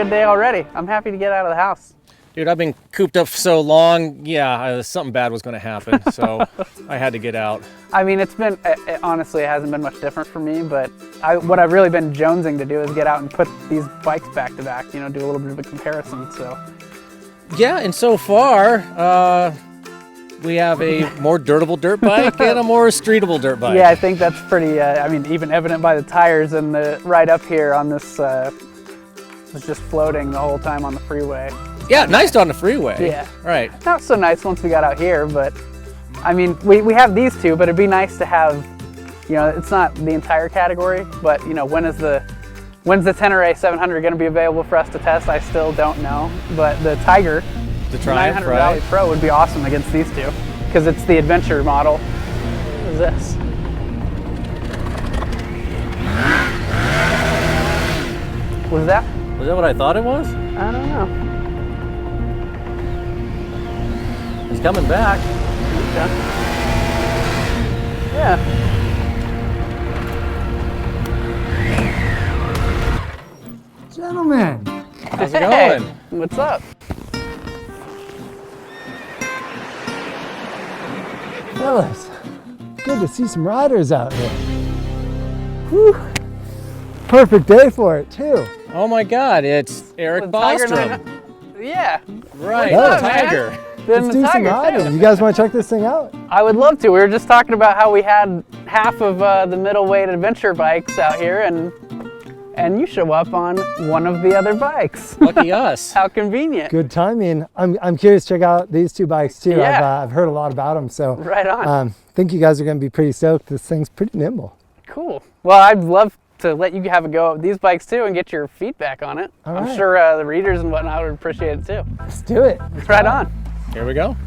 good day already. I'm happy to get out of the house. Dude, I've been cooped up for so long. Yeah, something bad was going to happen, so I had to get out. I mean, honestly, it hasn't been much different for me, but what I've really been jonesing to do is get out and put these bikes back to back, you know, do a little bit of a comparison, so. Yeah, and so far, we have a more durable dirt bike and a more streetable dirt bike. Yeah, I think that's pretty, I mean, even evident by the tires and the right up here on this, was just floating the whole time on the freeway. Yeah, nice on the freeway. Yeah. Right. Not so nice once we got out here, but I mean, we have these two, but it'd be nice to have, you know, it's not the entire category, but you know, when's the Tenere 700 going to be available for us to test? I still don't know, but the Tiger, the Triumph, 900 Rally Pro would be awesome against these two, because it's the Adventure model. What is this? Was that? Was that what I thought it was? I don't know. He's coming back. Okay. Yeah. Gentlemen. How's it going? What's up? Fellas, good to see some riders out here. Whew. Perfect day for it, too. Oh my God, it's Eric Bostrom. Yeah. Right, What's the up, Tiger. man? Let's do some riding. You guys want to check this thing out? I would love to. We were just talking about how we had half of the middleweight adventure bikes out here, and you show up on one of the other bikes. Lucky us. How convenient. Good timing. I'm curious to check out these two bikes too. Yeah. I've heard a lot about them, so right on. I think you guys are going to be pretty stoked. This thing's pretty nimble. Cool. Well, I'd love to let you have a go at these bikes too and get your feedback on it. All I'm right. sure the readers and whatnot would appreciate it too. Let's do it. Right on. Here we go.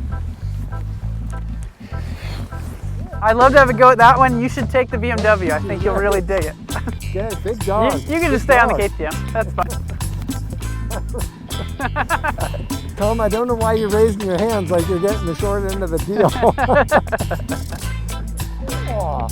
I'd love to have a go at that one. You should take the BMW. I think you'll really dig it. Good, big dog. You can just stay on the KTM. That's fine. Tom, I don't know why you're raising your hands like you're getting the short end of the deal. Aw.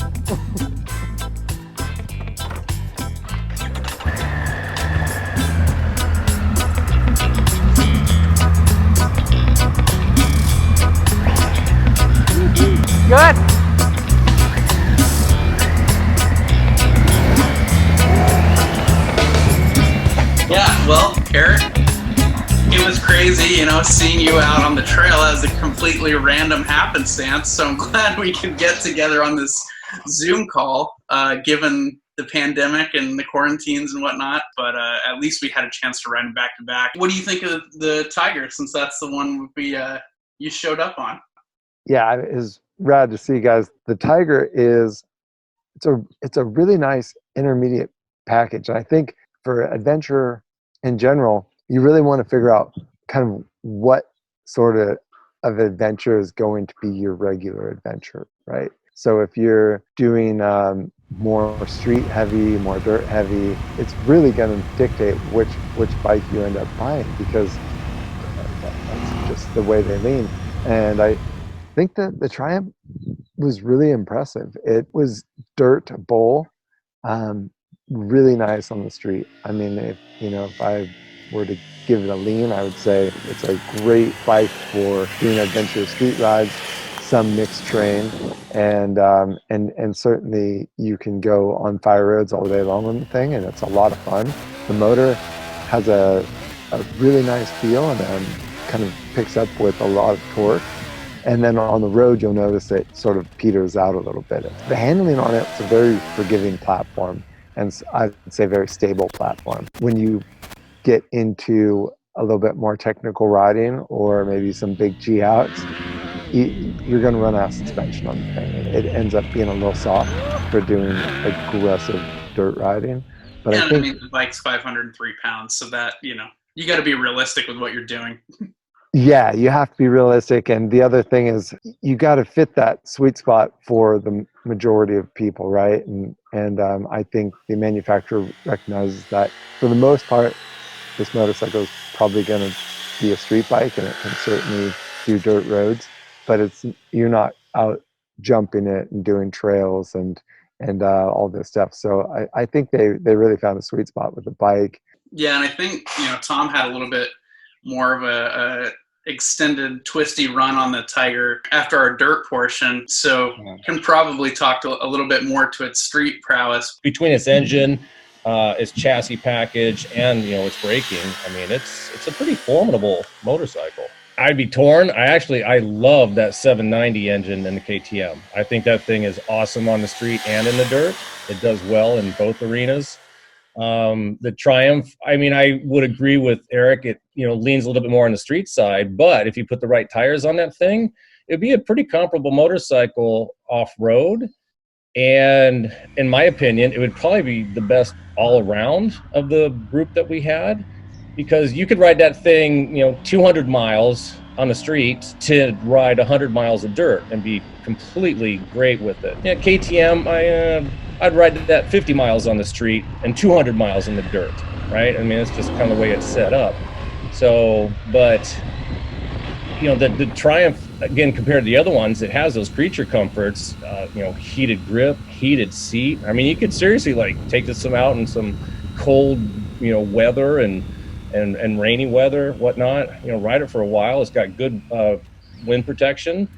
Good. Yeah, well, Eric, it was crazy, you know, seeing you out on the trail as a completely random happenstance. So I'm glad we could get together on this Zoom call, given the pandemic and the quarantines and whatnot. But at least we had a chance to ride back to back. What do you think of the Tiger, since that's the one you showed up on? Yeah, it is rad to see, guys. The Tiger it's a really nice intermediate package. And I think for adventure in general, you really want to figure out kind of what sort of adventure is going to be your regular adventure, right? So if you're doing more street heavy, more dirt heavy, it's really going to dictate which bike you end up buying, because that's just the way they lean. And I think that the Triumph was really impressive. It was dirt bowl, really nice on the street. I mean, if I were to give it a lean, I would say it's a great bike for doing adventure street rides, some mixed terrain, and certainly you can go on fire roads all day long on the thing, and it's a lot of fun. The motor has a really nice feel and kind of picks up with a lot of torque. And then on the road, you'll notice it sort of peters out a little bit. The handling on it's a very forgiving platform, and I'd say very stable platform. When you get into a little bit more technical riding, or maybe some big G outs, you're going to run out of suspension on the thing. It ends up being a little soft for doing aggressive dirt riding. But yeah, I think the bike's 503 pounds, so that, you got to be realistic with what you're doing. Yeah, you have to be realistic. And the other thing is you got to fit that sweet spot for the majority of people, right? And I think the manufacturer recognizes that for the most part, this motorcycle is probably going to be a street bike, and it can certainly do dirt roads, but you're not out jumping it and doing trails and all this stuff. So I think they really found a sweet spot with the bike. Yeah, and I think, Tom had a little bit more of a extended twisty run on the Tiger after our dirt portion, so can probably talk a little bit more to its street prowess. Between its engine, its chassis package, and its braking, I mean, it's a pretty formidable motorcycle. I'd be torn. I love that 790 engine in the KTM. I think that thing is awesome on the street and in the dirt. It does well in both arenas. The Triumph, I mean, I would agree with Eric. It leans a little bit more on the street side, but if you put the right tires on that thing, it'd be a pretty comparable motorcycle off-road. And in my opinion, it would probably be the best all around of the group that we had, because you could ride that thing 200 miles on the street to ride 100 miles of dirt and be completely great with it. Yeah, KTM, I'd ride that 50 miles on the street and 200 miles in the dirt, right? I mean, it's just kind of the way it's set up. So, but the Triumph, again, compared to the other ones, it has those creature comforts, heated grip, heated seat. I mean, you could seriously take this out in some cold, weather and rainy weather, whatnot. Ride it for a while. It's got good wind protection.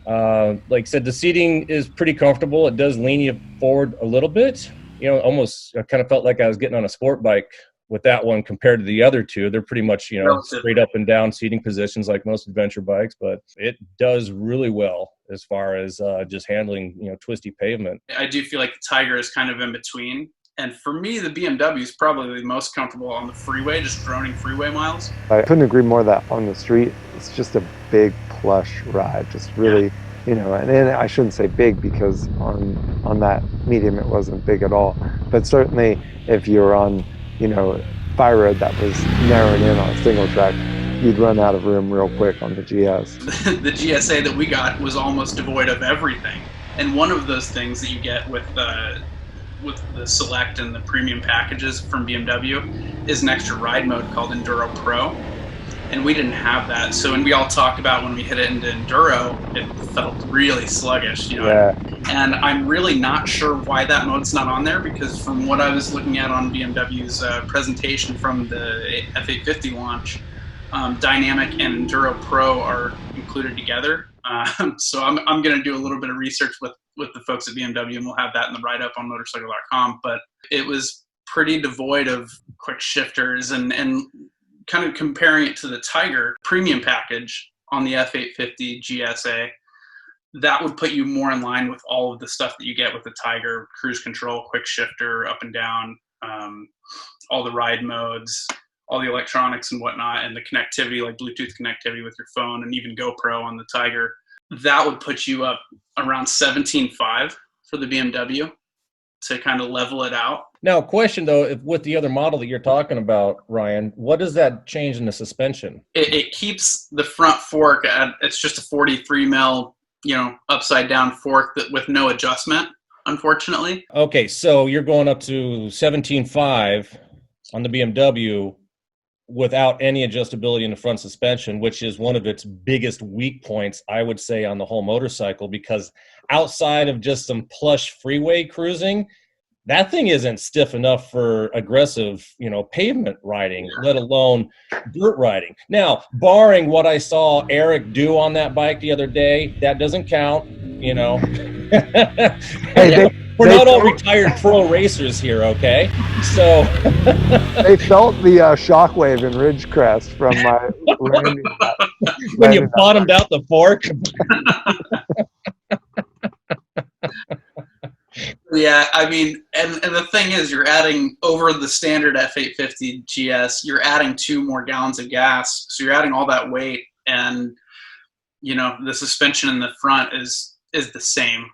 Like I said, the seating is pretty comfortable. It does lean you forward a little bit. Almost I kind of felt like I was getting on a sport bike with that one compared to the other two. They're pretty much, straight up and down seating positions like most adventure bikes, but it does really well as far as just handling, twisty pavement. I do feel like the Tiger is kind of in between. And for me, the BMW is probably the most comfortable on the freeway, just droning freeway miles. I couldn't agree more that on the street, it's just a big plush ride, just really, and I shouldn't say big because on that medium it wasn't big at all. But certainly if you're on, fire road that was narrowing in on a single track, you'd run out of room real quick on the GS. The GSA that we got was almost devoid of everything. And one of those things that you get with the Select and the premium packages from BMW is an extra ride mode called Enduro Pro. And we didn't have that. So when we all talked about when we hit it into Enduro, it felt really sluggish, Yeah. And I'm really not sure why that mode's not on there, because from what I was looking at on BMW's presentation from the F850 launch, Dynamic and Enduro Pro are included together. So I'm going to do a little bit of research with the folks at BMW, and we'll have that in the write-up on Motorcycle.com. But it was pretty devoid of quick shifters, and kind of comparing it to the Tiger premium package on the F850 GSA, that would put you more in line with all of the stuff that you get with the Tiger: cruise control, quick shifter, up and down, all the ride modes, all the electronics and whatnot, and the connectivity, like Bluetooth connectivity with your phone, and even GoPro on the Tiger. That would put you up around 17.5 for the BMW to kind of level it out. Now, question though, if with the other model that you're talking about, Ryan, what does that change in the suspension? It keeps the front fork at, it's just a 43 mil, upside down fork with no adjustment, unfortunately. Okay, so you're going up to 17.5 on the BMW without any adjustability in the front suspension, which is one of its biggest weak points, I would say, on the whole motorcycle, because outside of just some plush freeway cruising, that thing isn't stiff enough for aggressive, pavement riding, let alone dirt riding. Now, barring what I saw Eric do on that bike the other day, that doesn't count, Hey, We're not all retired pro racers here, okay? So they felt the shockwave in Ridgecrest from my when you bottomed out the fork. Yeah, I mean, and the thing is, you're adding over the standard F850 GS, you're adding 2 more gallons of gas, so you're adding all that weight, and the suspension in the front is the same.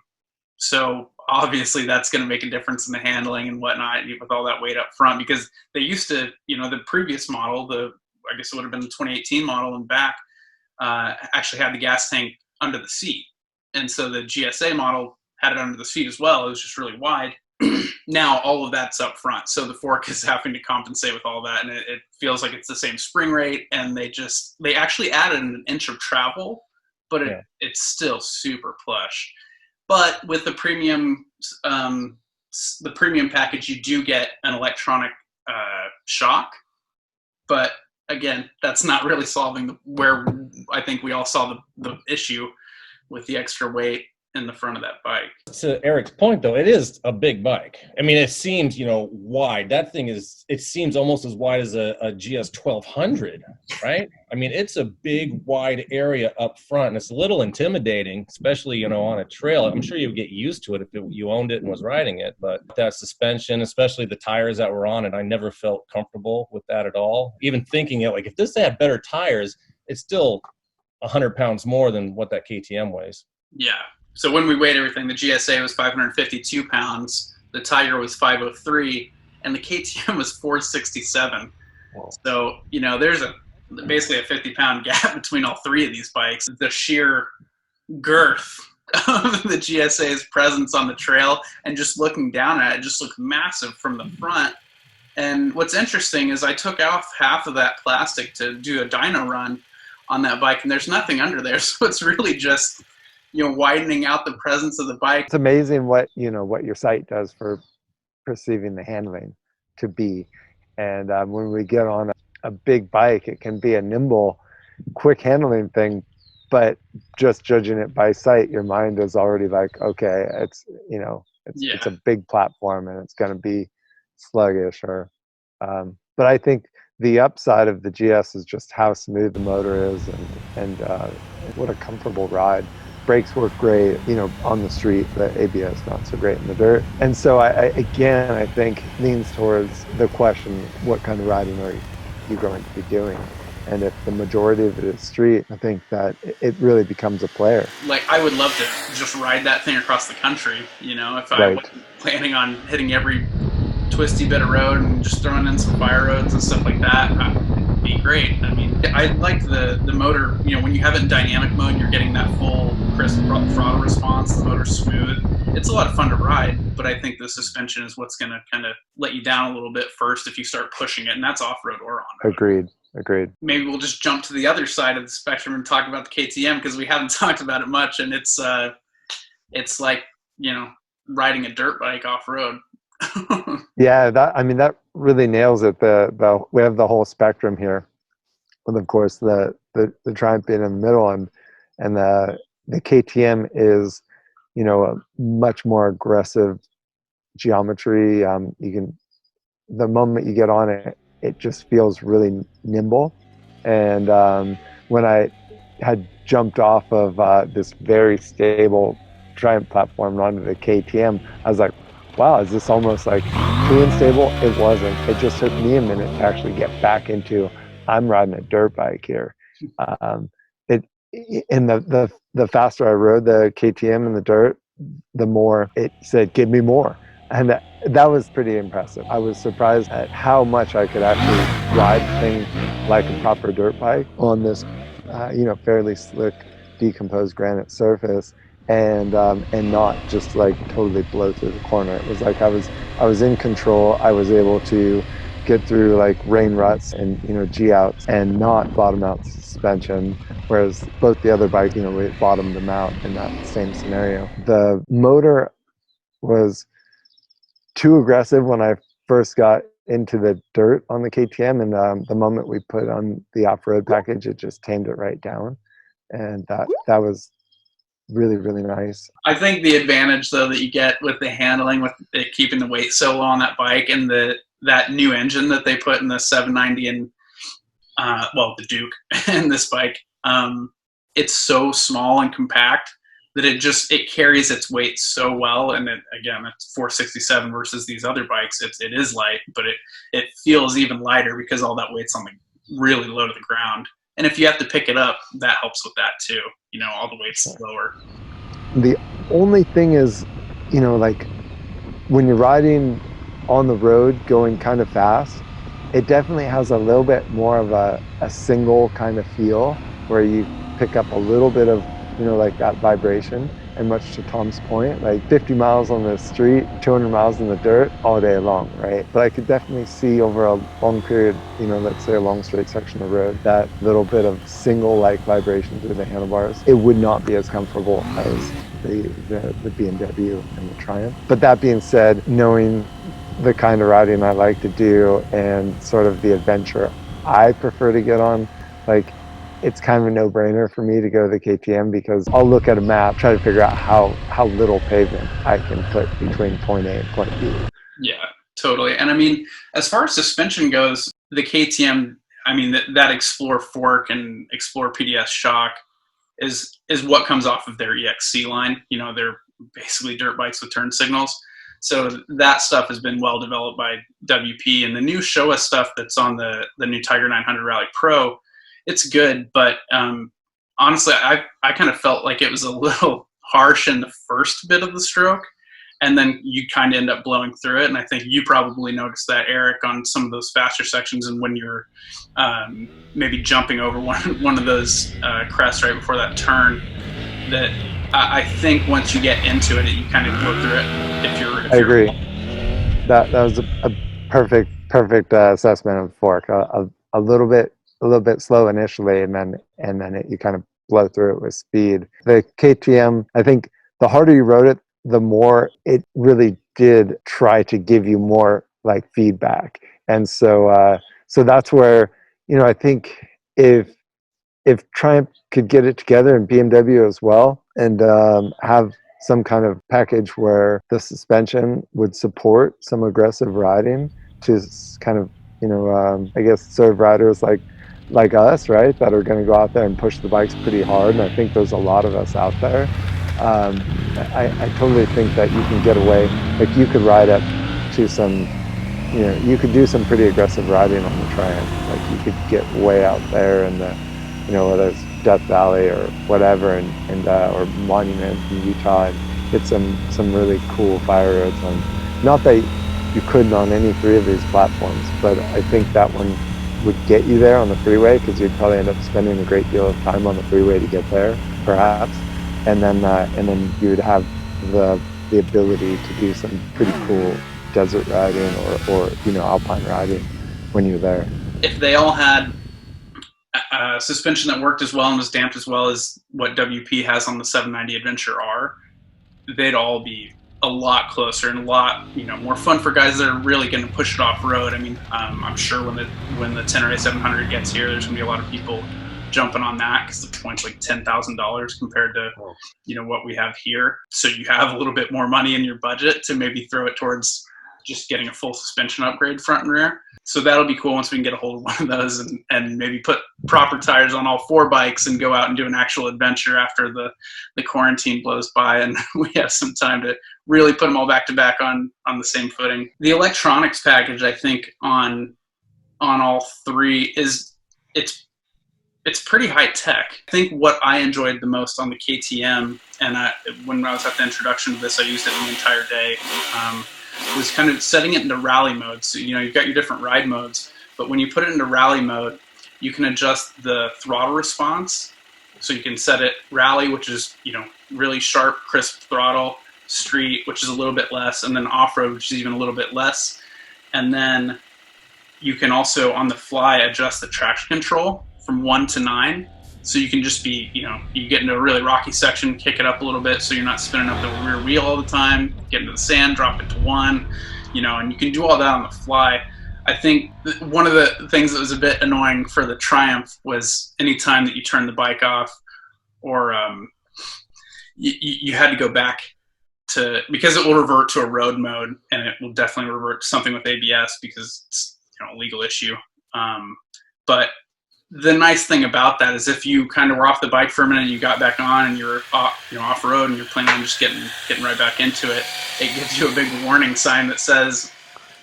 So obviously that's going to make a difference in the handling and whatnot with all that weight up front, because they used to, the previous model, I guess it would have been the 2018 model and back, actually had the gas tank under the seat. And so the GSA model had it under the seat as well. It was just really wide. Now all of that's up front. So the fork is having to compensate with all that. And it feels like it's the same spring rate. And they actually added an inch of travel, but it's still super plush. But with the premium package, you do get an electronic shock. But again, that's not really solving where I think we all saw the issue with the extra weight in the front of that bike. To Eric's point, though, it is a big bike. I mean, it seems, wide. That thing it seems almost as wide as a GS 1200, right? I mean, it's a big, wide area up front, and it's a little intimidating, especially, on a trail. I'm sure you would get used to it if you owned it and was riding it, but that suspension, especially the tires that were on it, I never felt comfortable with that at all. Even thinking it, like, if this had better tires, it's still 100 pounds more than what that KTM weighs. Yeah. So when we weighed everything, the GSA was 552 pounds, the Tiger was 503, and the KTM was 467. Wow. So, there's basically a 50-pound gap between all three of these bikes. The sheer girth of the GSA's presence on the trail, and just looking down at it, just looked massive from the front. And what's interesting is I took off half of that plastic to do a dyno run on that bike, and there's nothing under there. So it's really just widening out the presence of the bike. It's amazing what your sight does for perceiving the handling to be. And when we get on a big bike, it can be a nimble, quick handling thing, but just judging it by sight, your mind is already like, okay, it's a big platform and it's going to be sluggish. But I think the upside of the GS is just how smooth the motor is and what a comfortable ride. Brakes work great, on the street, but ABS not so great in the dirt. And so I think leans towards the question, what kind of riding are you going to be doing? And if the majority of it is street, I think that it really becomes a player. Like, I would love to just ride that thing across the country, if I wasn't planning on hitting every twisty bit of road and just throwing in some fire roads and stuff like that. It'd be great. I mean, I like the motor, when you have it in dynamic mode, you're getting that full crisp throttle response, the motor's smooth. It's a lot of fun to ride, but I think the suspension is what's going to kind of let you down a little bit first if you start pushing it, and that's off-road or on-road. Agreed. Maybe we'll just jump to the other side of the spectrum and talk about the KTM, because we haven't talked about it much, and it's like, riding a dirt bike off-road. Yeah, that really nails it. We have the whole spectrum here, and of course the Triumph being in the middle, and the KTM is a much more aggressive geometry. The moment you get on it, it just feels really nimble. And when I had jumped off of this very stable Triumph platform onto the KTM, I was like, wow, is this almost like too unstable? It wasn't. It just took me a minute to actually get back into, I'm riding a dirt bike here. And the faster I rode the KTM in the dirt, the more it said, give me more. And that was pretty impressive. I was surprised at how much I could actually ride things like a proper dirt bike on this, fairly slick, decomposed granite surface. And not just like totally blow through the corner. It was like I was in control. I was able to get through like rain ruts and G-outs and not bottom out suspension, whereas both the other bikes, we bottomed them out in that same scenario. The motor was too aggressive when I first got into the dirt on the KTM, and the moment we put on the off-road package, it just tamed it right down, and that was really, really nice. I think the advantage though that you get with the handling, with it keeping the weight so low on that bike, and that new engine that they put in the 790 and the Duke and this bike, it's so small and compact that it carries its weight so well. And it's 467 versus these other bikes. It is light, but it feels even lighter because all that weight's on really low to the ground. And if you have to pick it up, that helps with that too. All the weight's lower. The only thing is, like when you're riding on the road going kind of fast, it definitely has a little bit more of a single kind of feel where you pick up a little bit of, like that vibration. And much to Tom's point, like 50 miles on the street, 200 miles in the dirt all day long, right? But I could definitely see over a long period, let's say a long straight section of road, that little bit of single like vibration through the handlebars. It would not be as comfortable as the BMW and the Triumph. But that being said, knowing the kind of riding I like to do and sort of the adventure I prefer to get on, like, it's kind of a no-brainer for me to go to the KTM because I'll look at a map, try to figure out how little pavement I can put between point A and point B. Yeah, totally. And I mean, as far as suspension goes, the KTM, I mean, that Explorer fork and Explorer PDS shock is what comes off of their EXC line. You know, they're basically dirt bikes with turn signals. So that stuff has been well developed by WP, and the new Showa stuff that's on the new Tiger 900 Rally Pro, it's good, but honestly, I kind of felt like it was a little harsh in the first bit of the stroke, and then you kind of end up blowing through it. And I think you probably noticed that, Eric, on some of those faster sections, and when you're maybe jumping over one of those crests right before that turn, that I think once you get into it, you kind of blow through it. I agree. That was a perfect assessment of the fork. A little bit slow initially, and then you kind of blow through it with speed. The KTM, I think, the harder you rode it, the more it really did try to give you more like feedback. And so that's where, you know, I think if Triumph could get it together, and BMW as well, and have some kind of package where the suspension would support some aggressive riding to kind of, you know, I guess serve riders like us, right, that are going to go out there and push the bikes pretty hard. And I think there's a lot of us out there. I totally think that you can get away, like you could ride up to some, you know, you could do some pretty aggressive riding on the Triumph. Like you could get way out there in the, you know, whether it's Death Valley or whatever, and or Monument in Utah, and get some really cool fire roads on. Not that you couldn't on any three of these platforms, but I think that one would get you there on the freeway, because you'd probably end up spending a great deal of time on the freeway to get there, perhaps, and then you would have the ability to do some pretty cool desert riding or you know, alpine riding when you're there. If they all had suspension that worked as well and was damped as well as what WP has on the 790 Adventure R, they'd all be a lot closer and a lot, you know, more fun for guys that are really going to push it off road. I mean, I'm sure when the Tenere 700 gets here, there's going to be a lot of people jumping on that because the point's like $10,000 compared to, you know, what we have here. So you have a little bit more money in your budget to maybe throw it towards just getting a full suspension upgrade front and rear. So that'll be cool once we can get a hold of one of those and maybe put proper tires on all four bikes and go out and do an actual adventure after the quarantine blows by and we have some time to really put them all back to back on the same footing. The electronics package, I think, on all three it's pretty high tech. I think what I enjoyed the most on the KTM, and when I was at the introduction to this, I used it the entire day, was kind of setting it into rally mode. So, you know, you've got your different ride modes, but when you put it into rally mode, you can adjust the throttle response. So you can set it rally, which is, you know, really sharp, crisp throttle, street, which is a little bit less, and then off-road, which is even a little bit less. And then you can also, on the fly, adjust the traction control from 1 to 9. So you can just be, you know, you get into a really rocky section, kick it up a little bit so you're not spinning up the rear wheel all the time, get into the sand, drop it to 1, you know, and you can do all that on the fly. I think one of the things that was a bit annoying for the Triumph was anytime that you turn the bike off or you had to go back to, because it will revert to a road mode, and it will definitely revert to something with ABS because it's, you know, a legal issue. But the nice thing about that is if you kind of were off the bike for a minute and you got back on and you're off road and you're planning on just getting right back into it, it gives you a big warning sign that says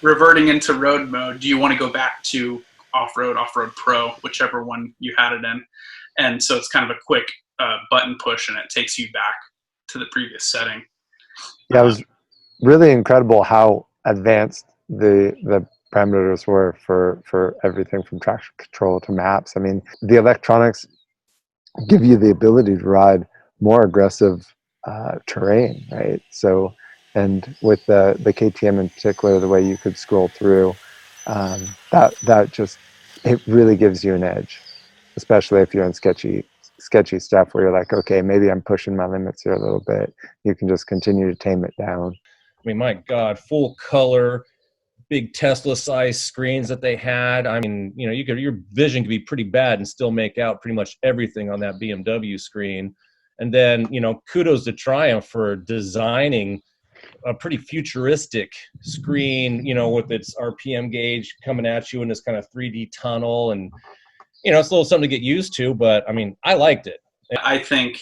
reverting into road mode. Do you want to go back to off-road pro, whichever one you had it in? And so it's kind of a quick button push and it takes you back to the previous setting. Yeah, it was really incredible how advanced the parameters were for everything from traction control to maps. I mean, the electronics give you the ability to ride more aggressive terrain, right? So, and with the KTM in particular, the way you could scroll through, that just, it really gives you an edge, especially if you're in sketchy stuff where you're like, okay, maybe I'm pushing my limits here a little bit. You can just continue to tame it down. I mean, my God, full color, big Tesla-sized screens that they had. I mean, you know, your vision could be pretty bad and still make out pretty much everything on that BMW screen. And then, you know, kudos to Triumph for designing a pretty futuristic screen, you know, with its RPM gauge coming at you in this kind of 3D tunnel. And, you know, it's a little something to get used to, but I mean, I liked it. I think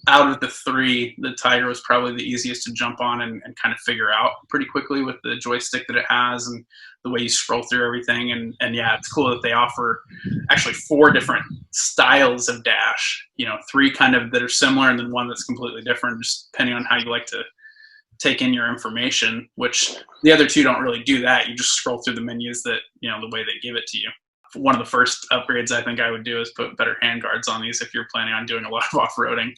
out of the three, the Tiger was probably the easiest to jump on and kind of figure out pretty quickly with the joystick that it has and the way you scroll through everything. And yeah, it's cool that they offer actually 4 different styles of dash, you know, 3 kind of that are similar and then 1 that's completely different, just depending on how you like to take in your information, which the other 2 don't really do that. You just scroll through the menus that, you know, the way they give it to you. One of the first upgrades I think I would do is put better handguards on these if you're planning on doing a lot of off-roading.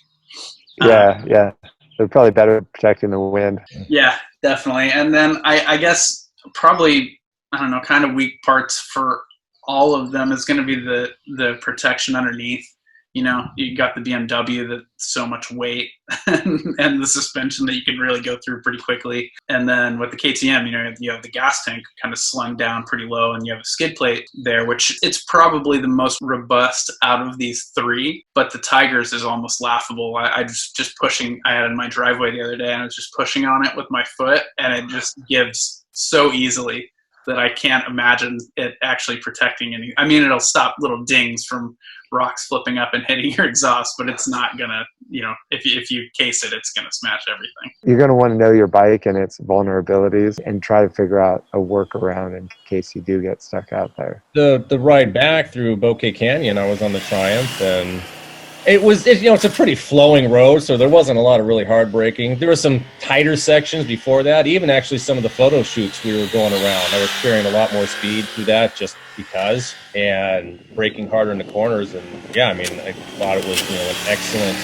Yeah. They're probably better at protecting the wind. Yeah, definitely. And then I guess probably, I don't know, kind of weak parts for all of them is going to be the protection underneath. You know, you got the BMW that's so much weight and the suspension that you can really go through pretty quickly. And then with the KTM, you know, you have the gas tank kind of slung down pretty low and you have a skid plate there, which it's probably the most robust out of these 3. But the Tiger's is almost laughable. I just pushing, I had in my driveway the other day and I was just pushing on it with my foot and it just gives so easily that I can't imagine it actually protecting any. I mean, it'll stop little dings from rocks flipping up and hitting your exhaust, but it's not gonna, you know, if you case it, it's gonna smash everything. You're going to want to know your bike and its vulnerabilities and try to figure out a workaround in case you do get stuck out there. The ride back through Bouquet Canyon, I was on the Triumph, and you know, it's a pretty flowing road, so there wasn't a lot of really hard braking. There were some tighter sections before that. Even actually some of the photo shoots we were going around, I was carrying a lot more speed through that just because, and braking harder in the corners. And yeah, I mean, I thought it was, you know, an excellent,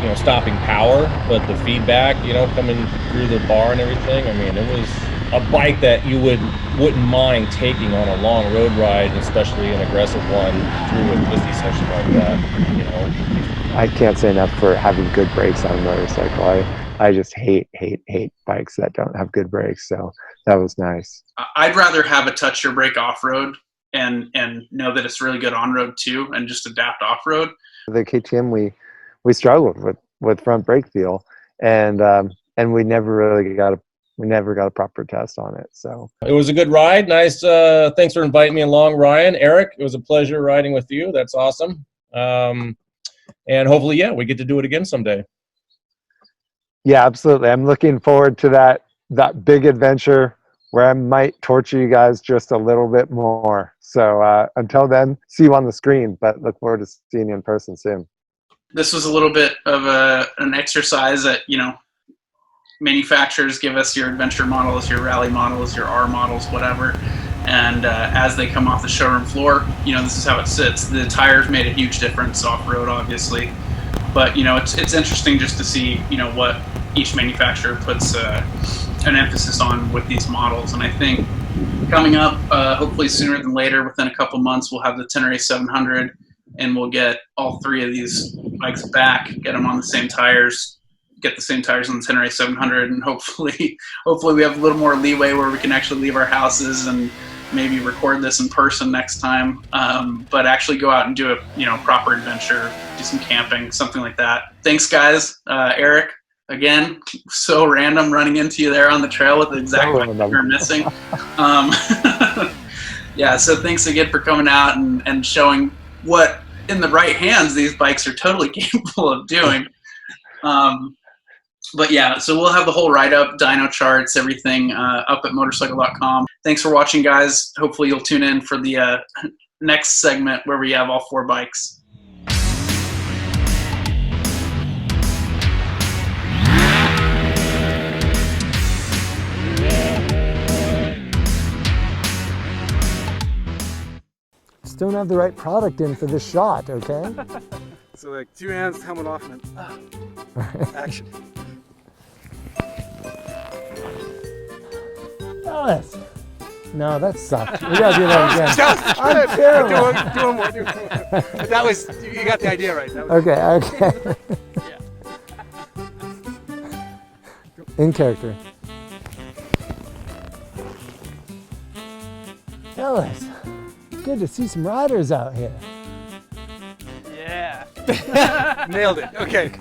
you know, stopping power, but the feedback, you know, coming through the bar and everything, I mean, it was a bike that you wouldn't mind taking on a long road ride, especially an aggressive one through a twisty section like that, you know. I can't say enough for having good brakes on a motorcycle. I just hate bikes that don't have good brakes, so that was nice. I'd rather have a touch your brake off-road and know that it's really good on-road too and just adapt off-road. The KTM, we struggled with front brake feel, and we never got a proper test on it. So it was a good ride. Nice. Thanks for inviting me along, Ryan. Eric, it was a pleasure riding with you. That's awesome. And hopefully, yeah, we get to do it again someday. Yeah, absolutely. I'm looking forward to that big adventure where I might torture you guys just a little bit more. So until then, see you on the screen, but look forward to seeing you in person soon. This was a little bit of an exercise that, you know, manufacturers give us your adventure models, your rally models, your R models, whatever. And as they come off the showroom floor, you know, this is how it sits. The tires made a huge difference off-road, obviously. But, you know, it's interesting just to see, you know, what each manufacturer puts an emphasis on with these models. And I think coming up, hopefully sooner than later, within a couple months, we'll have the Tenere 700, and we'll get all 3 of these bikes back, get them on the same tires, get the same tires on the Tenere 700, and hopefully we have a little more leeway where we can actually leave our houses and maybe record this in person next time, but actually go out and do a, you know, proper adventure, do some camping, something like that. Thanks, guys. Eric, again, so random running into you there on the trail with the exact bike you were missing. Yeah, so thanks again for coming out and showing what, in the right hands, these bikes are totally capable of doing. But yeah, so we'll have the whole write-up, dyno charts, everything up at Motorcycle.com. Thanks for watching, guys. Hopefully you'll tune in for the next segment where we have all 4 bikes. Just don't have the right product in for this shot, okay? So like 2 hands, helmet off, and then action. Alice. No, that sucked. We gotta do that again. I'm terrible. Do one more. But that was, you got the idea right. That was, Okay. Yeah. In character. Fellas, good to see some riders out here. Yeah. Nailed it. Okay.